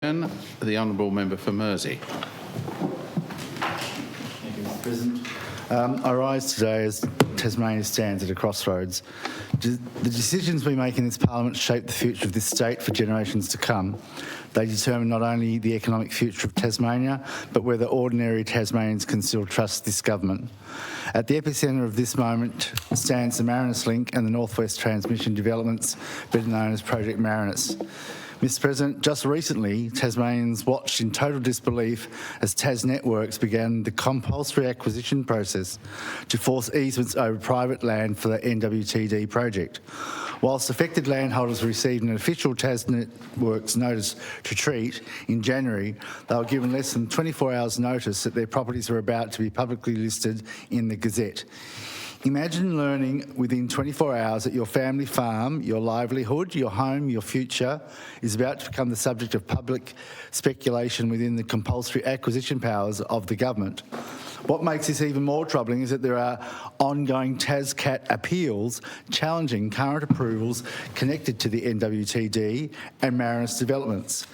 The Honourable Member for Mersey. Thank you, Mr. President. I rise today as Tasmania stands at a crossroads. The decisions we make in this Parliament shape the future of this state for generations to come. They determine not only the economic future of Tasmania, but whether ordinary Tasmanians can still trust this government. At the epicentre of this moment stands the Marinus Link and the North West Transmission developments, better known as Project Marinus. Mr. President, just recently, Tasmanians watched in total disbelief as Tas Networks began the compulsory acquisition process to force easements over private land for the NWTD project. Whilst affected landholders received an official Tas Networks notice to treat in January, they were given less than 24 hours notice that their properties were about to be publicly listed in the Gazette. Imagine learning within 24 hours that your family farm, your livelihood, your home, your future is about to become the subject of public speculation within the compulsory acquisition powers of the government. What makes this even more troubling is that there are ongoing TasCat appeals challenging current approvals connected to the NWTD and Marinus developments.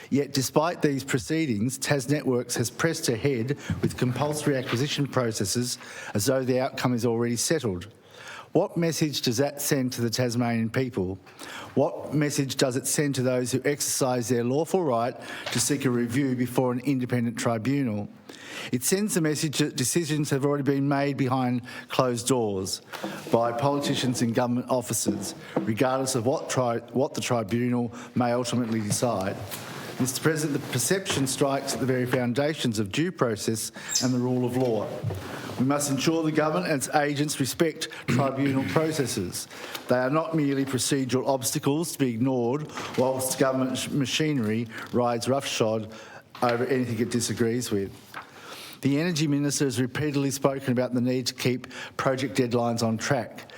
Yet despite these proceedings, Tas Networks has pressed ahead with compulsory acquisition processes as though the outcome is already settled. What message does that send to the Tasmanian people? What message does it send to those who exercise their lawful right to seek a review before an independent tribunal? It sends the message that decisions have already been made behind closed doors by politicians and government officers, regardless of what the tribunal may ultimately decide. Mr. President, the perception strikes at the very foundations of due process and the rule of law. We must ensure the government and its agents respect tribunal processes. They are not merely procedural obstacles to be ignored whilst government machinery rides roughshod over anything it disagrees with. The Energy Minister has repeatedly spoken about the need to keep project deadlines on track.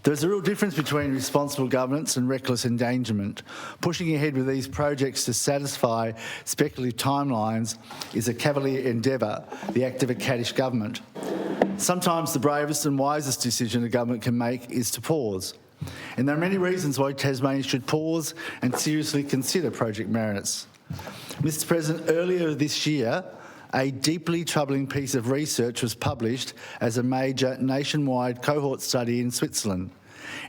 There's a real difference between responsible governance and reckless endangerment. Pushing ahead with these projects to satisfy speculative timelines is a cavalier endeavour, the act of a caddish government. Sometimes the bravest and wisest decision a government can make is to pause. And there are many reasons why Tasmania should pause and seriously consider Project Marinus. Mr. President, earlier this year, a deeply troubling piece of research was published as a major nationwide cohort study in Switzerland.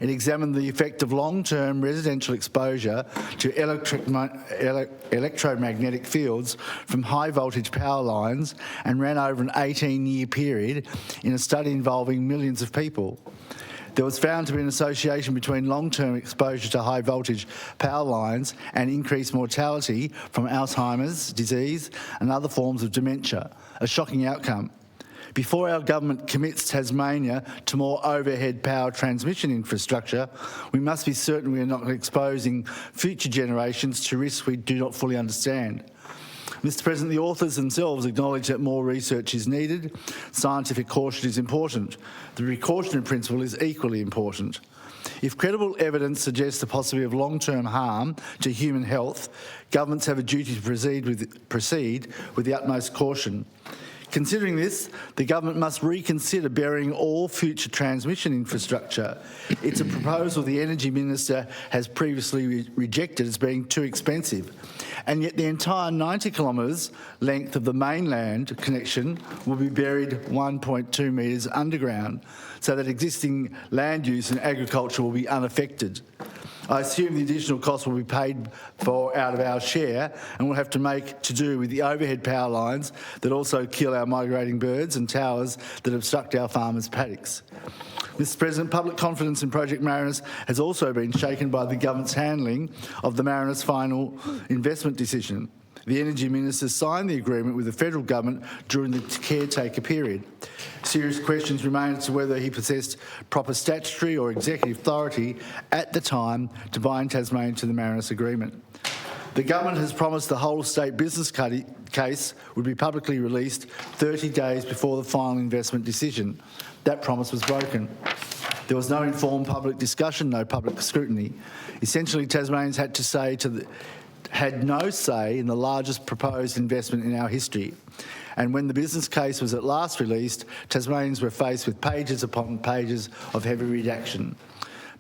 It examined the effect of long-term residential exposure to electromagnetic fields from high-voltage power lines and ran over an 18-year period in a study involving millions of people. There was found to be an association between long-term exposure to high-voltage power lines and increased mortality from Alzheimer's disease and other forms of dementia, a shocking outcome. Before our government commits Tasmania to more overhead power transmission infrastructure, we must be certain we are not exposing future generations to risks we do not fully understand. Mr. President, the authors themselves acknowledge that more research is needed. Scientific caution is important. The precautionary principle is equally important. If credible evidence suggests the possibility of long-term harm to human health, governments have a duty to proceed with the utmost caution. Considering this, the government must reconsider burying all future transmission infrastructure. It's a proposal the Energy Minister has previously rejected as being too expensive. And yet the entire 90 kilometres length of the mainland connection will be buried 1.2 metres underground, so that existing land use and agriculture will be unaffected. I assume the additional cost will be paid for out of our share and will have to make to do with the overhead power lines that also kill our migrating birds and towers that obstruct our farmers' paddocks. Mr. President, public confidence in Project Marinus has also been shaken by the government's handling of the Marinus final investment decision. The Energy Minister signed the agreement with the federal government during the caretaker period. Serious questions remain as to whether he possessed proper statutory or executive authority at the time to bind Tasmania to the Marinus agreement. The government has promised the whole state business case would be publicly released 30 days before the final investment decision. That promise was broken. There was no informed public discussion, no public scrutiny. Essentially, Tasmanians had no say in the largest proposed investment in our history. And when the business case was at last released, Tasmanians were faced with pages upon pages of heavy redaction.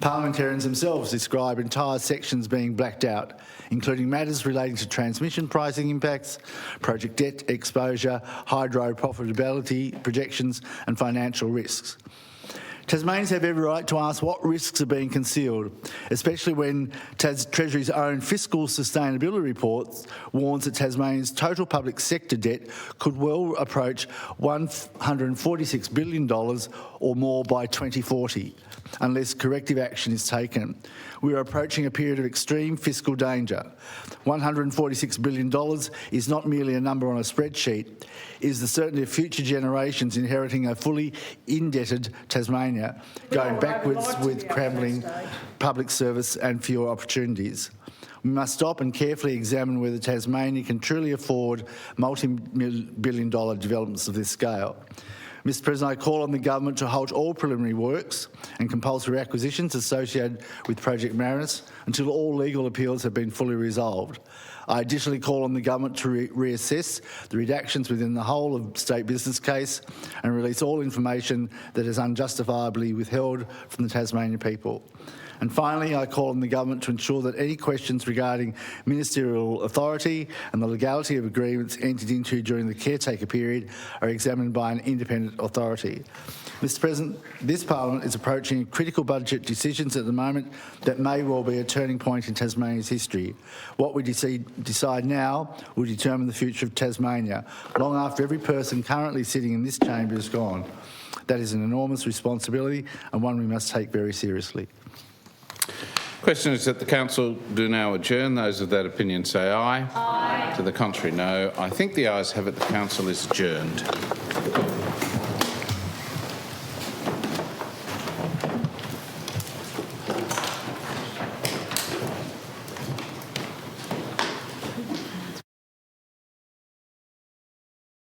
Parliamentarians themselves describe entire sections being blacked out, including matters relating to transmission pricing impacts, project debt exposure, hydro profitability projections and financial risks. Tasmanians have every right to ask what risks are being concealed, especially when Treasury's own fiscal sustainability report warns that Tasmania's total public sector debt could well approach $146 billion or more by 2040, unless corrective action is taken. We are approaching a period of extreme fiscal danger. $146 billion is not merely a number on a spreadsheet, it is the certainty of future generations inheriting a fully indebted Tasmania, going backwards with crumbling public service and fewer opportunities. We must stop and carefully examine whether Tasmania can truly afford multi-billion dollar developments of this scale. Mr President, I call on the government to halt all preliminary works and compulsory acquisitions associated with Project Marinus until all legal appeals have been fully resolved. I additionally call on the government to reassess the redactions within the whole of state business case and release all information that is unjustifiably withheld from the Tasmanian people. And finally, I call on the government to ensure that any questions regarding ministerial authority and the legality of agreements entered into during the caretaker period are examined by an independent authority. Mr President, this Parliament is approaching critical budget decisions at the moment that may well be a turning point in Tasmania's history. What we decide now will determine the future of Tasmania, long after every person currently sitting in this chamber is gone. That is an enormous responsibility and one we must take very seriously. Question is that the Council do now adjourn. Those of that opinion say aye. Aye. To the contrary, no. I think the ayes have it. The Council is adjourned.